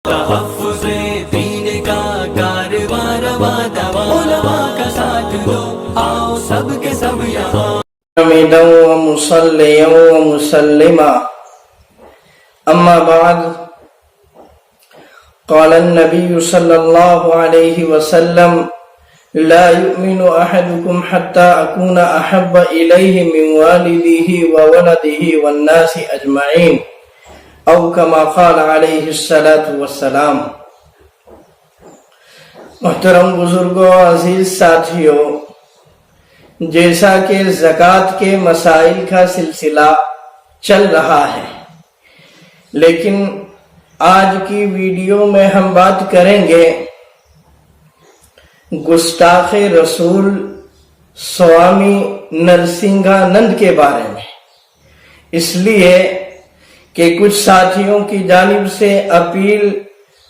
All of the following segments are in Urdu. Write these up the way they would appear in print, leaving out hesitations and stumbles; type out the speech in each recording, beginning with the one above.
تحفظ دین کا کارواں رواں دواں، علماء کا ساتھ دو، آؤ سب کے سب یہاں حمیدا ومصلیا ومسلما اما بعد قال النبي صلى الله عليه وسلم لا يؤمن احدكم حتى اكون احب اليه من والده وولده والناس اجمعين او كما قال عليه الصلاة والسلام۔ محترم بزرگوں، عزیز ساتھیوں، جیسا کہ زکوٰۃ کے مسائل کا سلسلہ چل رہا ہے، لیکن آج کی ویڈیو میں ہم بات کریں گے گستاخ رسول سوامی نرسنگھانند کے بارے میں، اس لیے کہ کچھ ساتھیوں کی جانب سے اپیل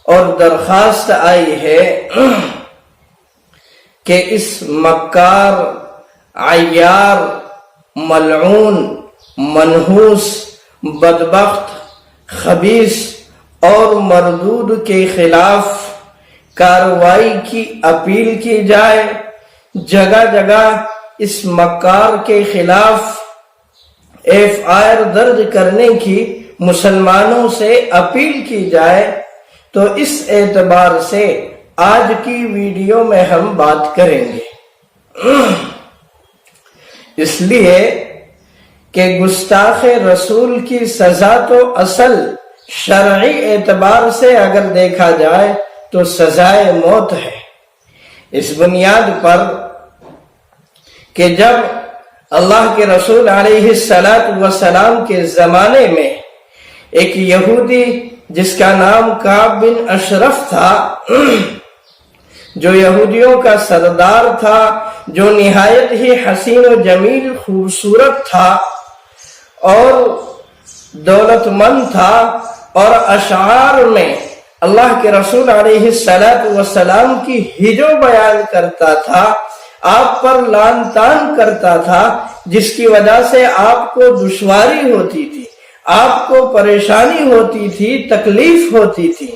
اور درخواست آئی ہے کہ اس مکار، عیار، ملعون، منحوس، بدبخت، خبیث اور مردود کے خلاف کارروائی کی اپیل کی جائے، جگہ جگہ اس مکار کے خلاف FIR درج کرنے کی مسلمانوں سے اپیل کی جائے۔ تو اس اعتبار سے آج کی ویڈیو میں ہم بات کریں گے، اس لیے کہ گستاخ رسول کی سزا تو اصل شرعی اعتبار سے اگر دیکھا جائے تو سزائے موت ہے، اس بنیاد پر کہ جب اللہ کے رسول علیہ السلام کے زمانے میں ایک یہودی جس کا نام کعب بن اشرف تھا، جو یہودیوں کا سردار تھا، جو نہایت ہی حسین و جمیل، خوبصورت تھا اور دولت مند تھا، اور اشعار میں اللہ کے رسول علیہ السلام کی ہجو بیان کرتا تھا، آپ پر لعن طعن کرتا تھا، جس کی وجہ سے آپ کو دشواری ہوتی تھی، آپ کو پریشانی ہوتی تھی، تکلیف ہوتی تھی۔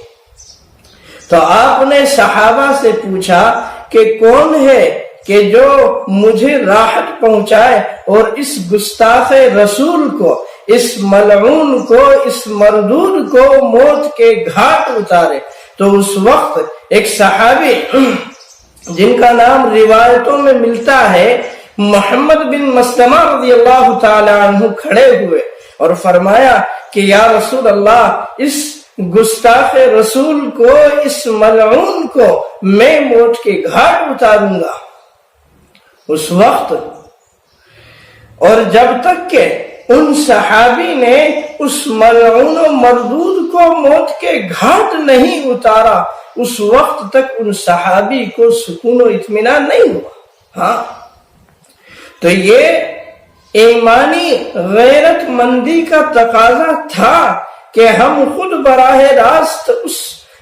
تو آپ نے صحابہ سے پوچھا کہ کون ہے کہ جو مجھے راحت پہنچائے اور اس گستاخ رسول کو، اس ملعون کو، اس مردود کو موت کے گھاٹ اتارے۔ تو اس وقت ایک صحابی جن کا نام روایتوں میں ملتا ہے محمد بن مسلمہ رضی اللہ تعالی عنہ، کھڑے ہوئے اور فرمایا کہ یا رسول اللہ، اس گستاخ رسول کو، اس ملعون کو میں موت کے گھاٹ اتاروں گا۔ اس وقت اور جب تک کہ ان صحابی نے اس ملعون و مردود کو موت کے گھاٹ نہیں اتارا، اس وقت تک ان صحابی کو سکون و اطمینان نہیں ہوا۔ ہاں، تو یہ ایمانی غیرت مندی کا تقاضا تھا کہ ہم خود براہ راست اس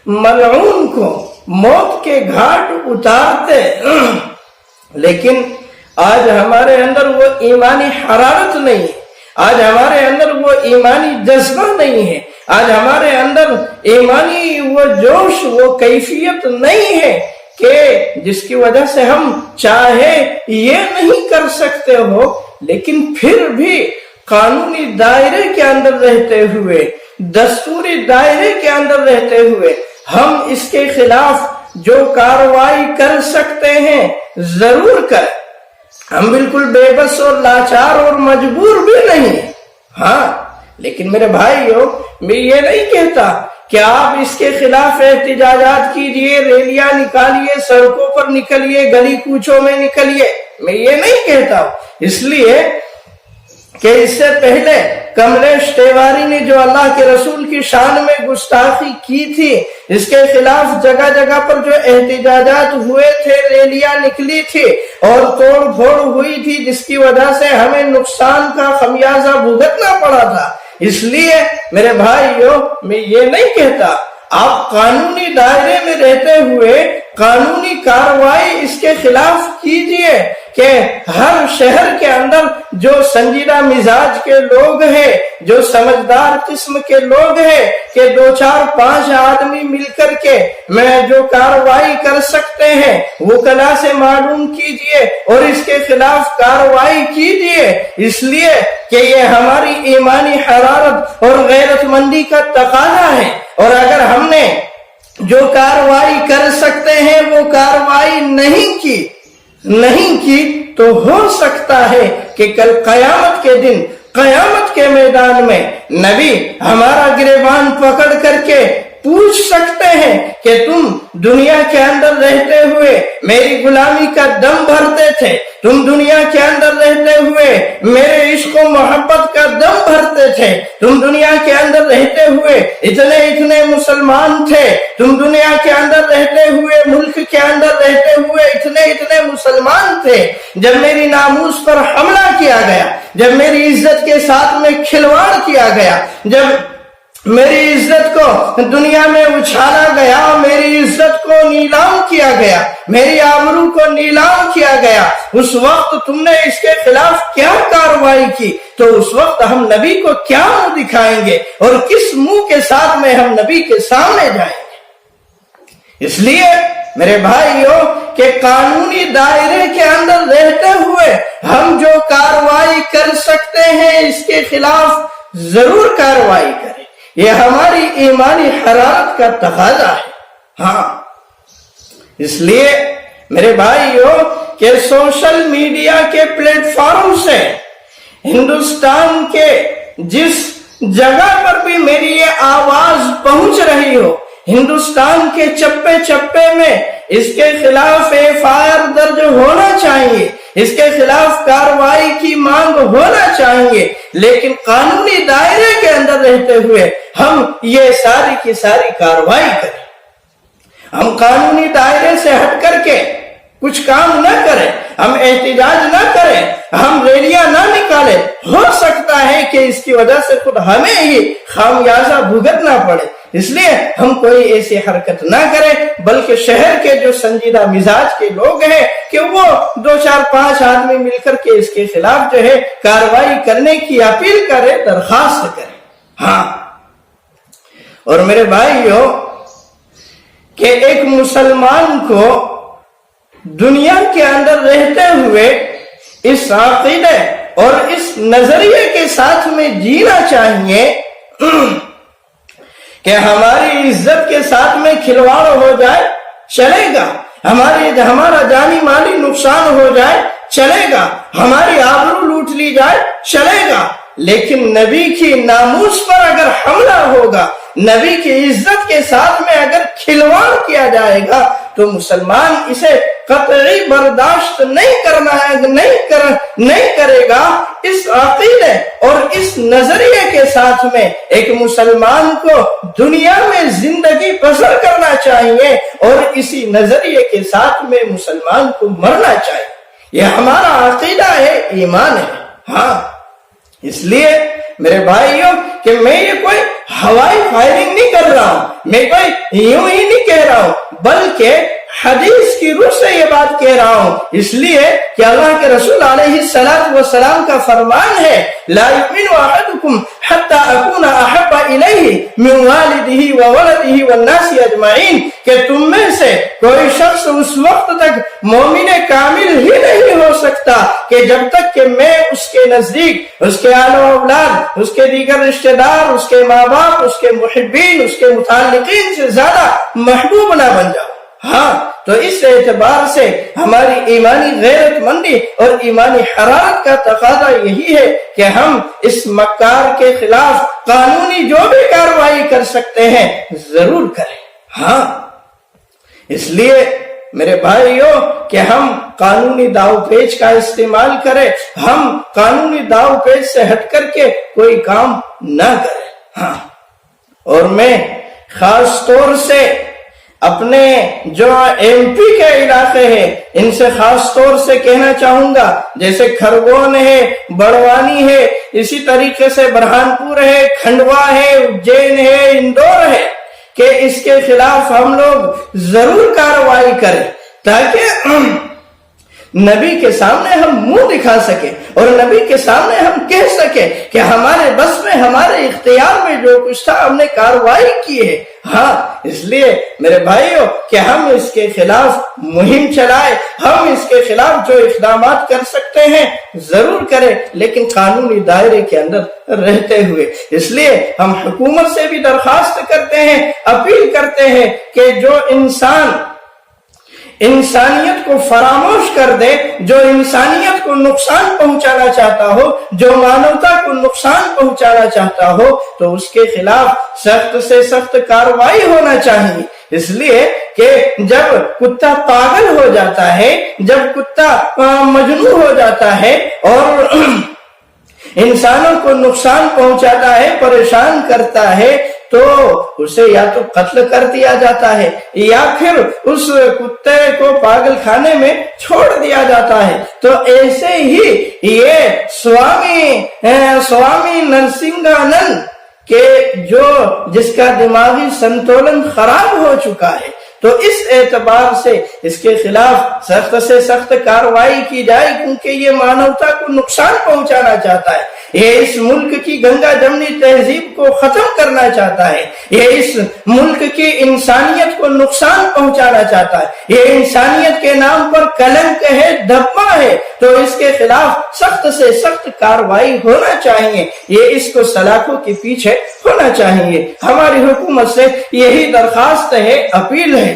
ملعون کو موت کے گھاٹ اتارتے، لیکن آج ہمارے اندر وہ ایمانی حرارت نہیں ہے، آج ہمارے اندر وہ ایمانی جذبہ نہیں ہے، آج ہمارے اندر ایمانی وہ جوش، وہ کیفیت نہیں ہے کہ جس کی وجہ سے ہم چاہے یہ نہیں کر سکتے ہو، لیکن پھر بھی قانونی دائرے کے اندر رہتے ہوئے، دستوری دائرے کے اندر رہتے ہوئے ہم اس کے خلاف جو کارروائی کر سکتے ہیں ضرور کریں۔ ہم بالکل بے بس اور لاچار اور مجبور بھی نہیں، ہاں، لیکن میرے بھائیو، میں یہ نہیں کہتا کہ آپ اس کے خلاف احتجاجات کیجئے، ریلیاں نکالیے، سڑکوں پر نکلیے، گلی کوچوں میں نکلیے، میں یہ نہیں کہتا، اس لیے کہ اس سے پہلے کملیش تیواری نے جو اللہ کے رسول کی شان میں گستاخی کی تھی، اس کے خلاف جگہ جگہ پر جو احتجاجات ہوئے تھے، ریلیاں نکلی تھی اور توڑ پھوڑ ہوئی تھی، جس کی وجہ سے ہمیں نقصان کا خمیازہ بھگتنا پڑا تھا۔ اس لیے میرے بھائیو، میں یہ نہیں کہتا، آپ قانونی دائرے میں رہتے ہوئے قانونی کارروائی اس کے خلاف کیجئے، کہ ہر شہر کے اندر جو سنجیدہ مزاج کے لوگ ہیں، جو سمجھدار قسم کے لوگ ہیں، کہ 2 4 5 آدمی مل کر کے میں جو کارروائی کر سکتے ہیں وہ کلا سے معلوم کیجئے اور اس کے خلاف کارروائی کیجئے، اس لیے کہ یہ ہماری ایمانی حرارت اور غیرت مندی کا تقاضا ہے۔ اور اگر ہم نے جو کارروائی کر سکتے ہیں وہ کارروائی نہیں کی تو ہو سکتا ہے کہ کل قیامت کے دن، قیامت کے میدان میں نبی ہمارا گریبان پکڑ کر کے پوچھ سکتے ہیں کہ تم دنیا کے اندر رہتے ہوئے میری غلامی کا دم بھرتے تھے، تم دنیا کے اندر رہتے ہوئے میرے عشق و محبت کا دم بھرتے تھے، تم دنیا کے اندر رہتے ہوئے اتنے مسلمان تھے، تم دنیا کے اندر رہتے ہوئے، ملک کے اندر رہتے ہوئے اتنے مسلمان تھے، جب میری ناموس پر حملہ کیا گیا، جب میری عزت کے ساتھ میں کھلواڑ کیا گیا، جب میری عزت کو دنیا میں اچھالا گیا، میری عزت کو نیلام کیا گیا، میری آبرو کو نیلام کیا گیا، اس وقت تم نے اس کے خلاف کیا کارروائی کی؟ تو اس وقت ہم نبی کو کیا منہ دکھائیں گے اور کس منہ کے ساتھ میں ہم نبی کے سامنے جائیں گے؟ اس لیے میرے بھائیوں کہ قانونی دائرے کے اندر رہتے ہوئے ہم جو کارروائی کر سکتے ہیں اس کے خلاف ضرور کارروائی کریں، یہ ہماری ایمانی حرارت کا تقاضا ہے۔ ہاں، اس لیے میرے بھائیوں کہ سوشل میڈیا کے پلیٹ فارم سے ہندوستان کے جس جگہ پر بھی میری یہ آواز پہنچ رہی ہو، ہندوستان کے چپے چپے میں اس کے خلاف FIR درج ہونا چاہیے، اس کے خلاف کارروائی کی مانگ ہونا چاہیے، لیکن قانونی دائرے کے اندر رہتے ہوئے ہم یہ ساری کی ساری کارروائی کریں، ہم قانونی دائرے سے ہٹ کر کے کچھ کام نہ کریں، ہم احتجاج نہ کریں، ہم ریلیاں نہ نکالیں۔ ہو سکتا ہے کہ اس کی وجہ سے خود ہمیں ہی خامیازہ بھگتنا پڑے، اس لیے ہم کوئی ایسی حرکت نہ کریں، بلکہ شہر کے جو سنجیدہ مزاج کے لوگ ہیں کہ وہ 2 4 5 آدمی مل کر کے اس کے خلاف جو ہے کارروائی کرنے کی اپیل کرے، درخواست کرے۔ ہاں، اور میرے بھائیوں کہ ایک مسلمان کو دنیا کے اندر رہتے ہوئے اس عقیدے اور اس نظریے کے ساتھ میں جینا چاہیے کہ ہماری عزت کے ساتھ میں کھلواڑ ہو جائے چلے گا، ہمارا جانی مالی نقصان ہو جائے چلے گا، ہماری آبرو لوٹ لی جائے چلے گا، لیکن نبی کی ناموس پر اگر حملہ ہوگا، نبی کی عزت کے ساتھ میں اگر کھلواڑ کیا جائے گا تو مسلمان اسے قطعی برداشت نہیں کرے گا۔ اس عقیدے اور اس نظریے کے ساتھ میں ایک مسلمان کو دنیا میں زندگی بسر کرنا چاہیے اور اسی نظریے کے ساتھ میں مسلمان کو مرنا چاہیے، یہ ہمارا عقیدہ ہے، ایمان ہے۔ ہاں، اس لیے میرے بھائیوں کہ میں یہ کوئی ہوائی فائرنگ نہیں کر رہا ہوں، میں کوئی یوں ہی نہیں کہہ رہا ہوں، بلکہ حدیث کی روح سے یہ بات کہہ رہا ہوں، اس لیے کہ اللہ کے رسول علیہ السلام کا فرمان ہے لا یؤمن احدکم حتی اکون احب الیہ من والدہ وولدہ والناس اجمعین، کہ تم میں سے کوئی شخص اس وقت تک مومن کامل ہی نہیں ہو سکتا کہ جب تک کہ میں اس کے نزدیک اس کے آل و اولاد، اس کے دیگر رشتہ دار، اس کے ماں باپ، اس کے محبین، اس کے متعلقین سے زیادہ محبوب نہ بن جاؤ۔ ہاں، تو اس اعتبار سے ہماری ایمانی غیرت مندی اور ایمانی حرارت کا تقاضا یہی ہے کہ ہم اس مکار کے خلاف قانونی جو بھی کارروائی کر سکتے ہیں ضرور کریں۔ ہاں، اس لیے میرے بھائیوں کہ ہم قانونی داؤ پیچ کا استعمال کریں، ہم قانونی داؤ پیچ سے ہٹ کر کے کوئی کام نہ کریں۔ ہاں، اور میں خاص طور سے اپنے جو MP کے علاقے ہیں ان سے خاص طور سے کہنا چاہوں گا، جیسے کھرگون ہے، بڑوانی ہے، اسی طریقے سے برہان پور ہے، کھنڈوا ہے، اجین ہے، اندور ہے، کہ اس کے خلاف ہم لوگ ضرور کارروائی کریں نبی کے سامنے ہم منہ دکھا سکے اور نبی کے سامنے ہم کہہ سکے کہ ہمارے بس میں، ہمارے اختیار میں جو کچھ تھا ہم نے کارروائی کی ہے۔ ہاں، اس لیے میرے بھائیوں کہ ہم اس کے خلاف مہم چلائے، ہم اس کے خلاف جو اقدامات کر سکتے ہیں ضرور کریں، لیکن قانونی دائرے کے اندر رہتے ہوئے۔ اس لیے ہم حکومت سے بھی درخواست کرتے ہیں، اپیل کرتے ہیں کہ جو انسانیت کو فراموش کر دے، جو انسانیت کو نقصان پہنچانا چاہتا ہو، جو مانوتا کو نقصان پہنچانا چاہتا ہو، تو اس کے خلاف سخت سے سخت کارروائی ہونا چاہیے۔ اس لیے کہ جب کتا پاگل ہو جاتا ہے، جب کتا مجنون ہو جاتا ہے اور انسانوں کو نقصان پہنچاتا ہے، پریشان کرتا ہے، تو اسے یا تو قتل کر دیا جاتا ہے یا پھر اس کتے کو پاگل خانے میں چھوڑ دیا جاتا ہے۔ تو ایسے ہی یہ سوامی نرسنگانند کہ جس کا دماغی سنتولن خراب ہو چکا ہے، تو اس اعتبار سے اس کے خلاف سخت سے سخت کارروائی کی جائے، کیونکہ یہ مانوتا کو نقصان پہنچانا چاہتا ہے، یہ اس ملک کی گنگا جمنی تہذیب کو ختم کرنا چاہتا ہے، یہ اس ملک کی انسانیت کو نقصان پہنچانا چاہتا ہے، یہ انسانیت کے نام پر کلنک ہے، دھبا ہے، تو اس کے خلاف سخت سے سخت کارروائی ہونا چاہیے، یہ اس کو سلاخوں کے پیچھے ہونا چاہیے۔ ہماری حکومت سے یہی درخواست ہے، اپیل ہے،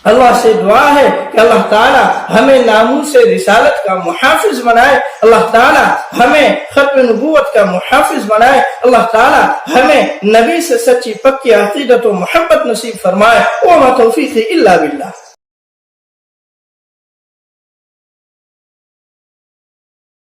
اللہ سے دعا ہے کہ اللہ تعالی ہمیں ناموس رسالت کا محافظ بنائے، اللہ تعالی ہمیں ختم نبوت کا محافظ بنائے، اللہ تعالی ہمیں نبی سے سچی پکی عقیدت و محبت نصیب فرمائے۔ وما توفیقی الا باللہ۔